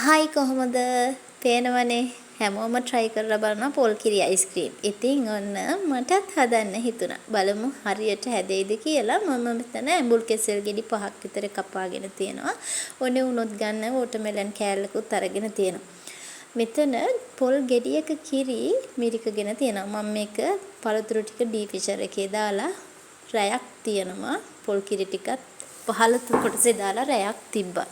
Hi කොහොමද? පේනවනේ හැමෝම try කරලා බලනවා පොල් කිරි අයිස්ක්‍රීම්. ඉතින් ඔන්න මටත් හදන්න හිතුණා. බලමු හරියට හැදෙයිද කියලා. මම මෙතන ඇඹුල් කෙසෙල් ගෙඩි 5ක් විතර කපාගෙන තියෙනවා. ඕනේ වුණොත් ගන්න වෝටර්මෙලන් කෑල්ලකුත් අරගෙන තියෙනවා. මෙතන පොල් ගෙඩියක කිරි මිරිකගෙන තියෙනවා. මම මේක පළතුරු ටික ඩීෆ්‍රිසර් එකේ දාලා රැයක් තියනවා. පොල් කිරි ටිකත් පහළ කොටසේ දාලා රැයක් තිබ්බා.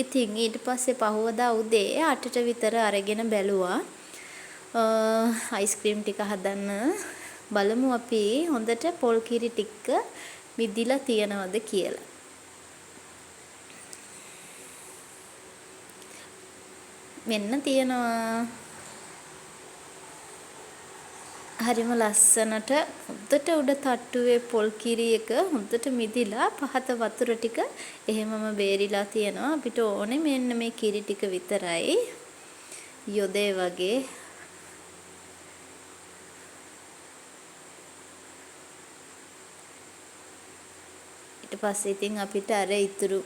ඉතින් ඊට පස්සේ පහවදා උදේ 8ට විතර අරගෙන බැලුවා අයිස්ක්‍රීම් ටික හදන්න. බලමු අපි හොඳට පොල් කිරි ටික මිදිලා තියනවද කියලා. මෙන්න තියනවා. හරිම ලස්සනට හොඳට උඩ තට්ටුවේ පොල් කිරි එක හොඳට මිදිලා පහත වතුර ටික එහෙමම බේරිලා තියෙනවා. අපිට ඕනේ මෙන්න මේ කිරි ටික විතරයි. යොදේ වගේ ඊට පස්සේ ඉතින් අපිට අර ඉතුරු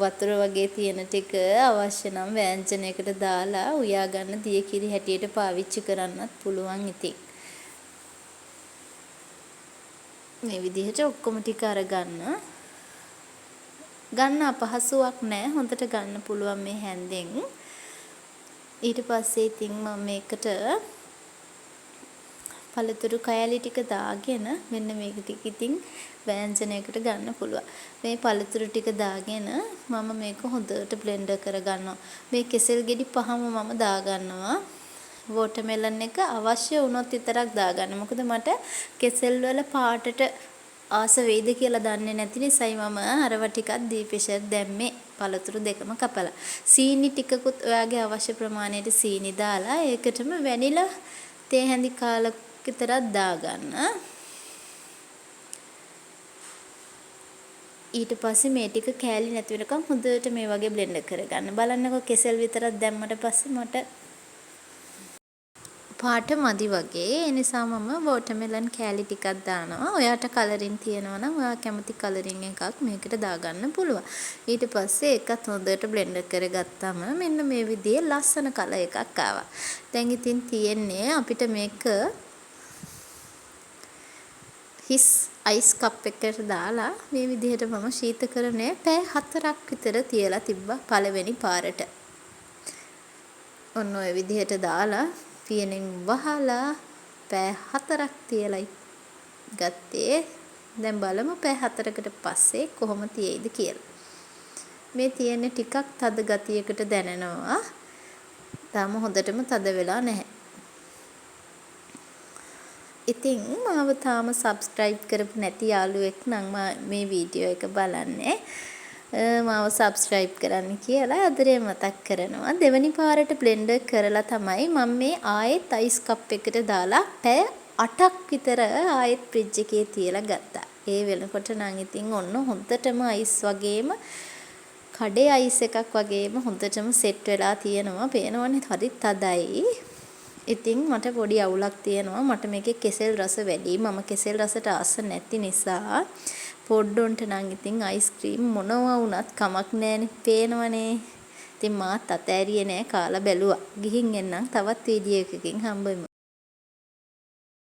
වතුර වගේ තියෙන ටික අවශ්‍ය නම් වෑංජනයකට දාලා උයා ගන්න දිය කිරි හැටියට පාවිච්චි කරන්නත් පුළුවන් ඉතින්. මේ විදිහට ඔක්කොම ටික අරගන්න. ගන්න අපහසුයක් නැහැ. හොඳට ගන්න පුළුවන් මේ හැන්දෙන්. ඊට පස්සේ ඉතින් මම මේකට පළතුරු කෑලි ටික දාගෙන මෙන්න මේක ටික ඉතින් වෑංජනයකට ගන්න පුළුවන්. මේ පළතුරු ටික දාගෙන මම මේක හොඳට බ්ලෙන්ඩර් කරගන්නවා. මේ කෙසෙල් ගෙඩි 5ම මම දාගන්නවා. වෝටර්මෙලන් එක අවශ්‍ය වුණොත් විතරක් දාගන්න. මොකද මට කෙසෙල් වල පාටට ආස වෙයිද කියලා දන්නේ නැති නිසායි මම අරව ටිකක් දීප්‍රිසර් දැම්මේ. පළතුරු දෙකම කපලා. සීනි ටිකකුත් ඔයාගේ අවශ්‍ය ප්‍රමාණයට සීනි දාලා ඒකටම වැනිලා තේ හැඳි කාලක් විතරක් දාගන්න. ඊට පස්සේ මේ ටික කෑලි නැති වෙනකම් හොඳට මේ වගේ බ්ලෙන්ඩර් කරගන්න. බලන්නකෝ කෙසෙල් විතරක් දැම්මට පස්සේ මට පාට මදි වගේ. ඒ නිසා මම වෝටර්මෙලන් කෑලි ටිකක් දානවා. ඔයාට කලරින් තියෙනවා නම් ඔයා කැමති කලරින් එකක් මේකට දාගන්න පුළුවන්. ඊට පස්සේ ඒකත් හොඳට බ්ලෙන්ඩර් කරගත්තාම මෙන්න මේ විදිහේ ලස්සන කලර් එකක් ආවා. දැන් ඉතින් තියෙන්නේ අපිට මේක හිස් අයිස් කප් එකකට දාලා මේ විදිහට මම ශීතකරණය පැය 4ක් විතර තියලා තිබ්බා පළවෙනි පාරට. ඔන්න ඔය විදිහට දාලා පියනෙන් වහලා පැය 4ක් තියලා ගත්තේ. දැන් බලමු පැය 4කට පස්සේ කොහොම තියෙයිද කියලා. මේ තියෙන ටිකක් තද ගතියකට දැනෙනවා. තාම හොඳටම තද වෙලා නැහැ. ඉතින් මාව තාම subscribe කරපු නැති යාළුවෙක් නම් මේ වීඩියෝ එක බලන්නේ මාව subscribe කරන්න කියලා ආදරේ මතක් කරනවා. දෙවනි පාරට බ්ලෙන්ඩර් කරලා තමයි මම මේ ආයෙත් අයිස් කප් එකට දාලා පැය 8ක් විතර ආයෙත් ෆ්‍රිජ් එකේ තියලා ගත්තා. ඒ වෙනකොට නම් ඉතින් ඔන්න හොඳටම අයිස් වගේම කඩේ අයිස් එකක් වගේම හොඳටම සෙට් වෙලා තියෙනවා. පේනවනේ හරි තදයි. ඉතින් මට පොඩි අවුලක් තියෙනවා. මට මේකේ කෙසෙල් රස වැඩි. මම කෙසෙල් රසට ආස නැති නිසා පොඩ්ඩොන්ට නම් ඉතින් අයිස්ක්‍රීම් මොනවා වුණත් කමක් නැහැනේ. පේනවනේ. ඉතින් මාත් අතෑරියේ නෑ කාලා බැලුවා. ගිහින් එන්නම් තවත් වීඩියෝ එකකින් හම්බෙමු.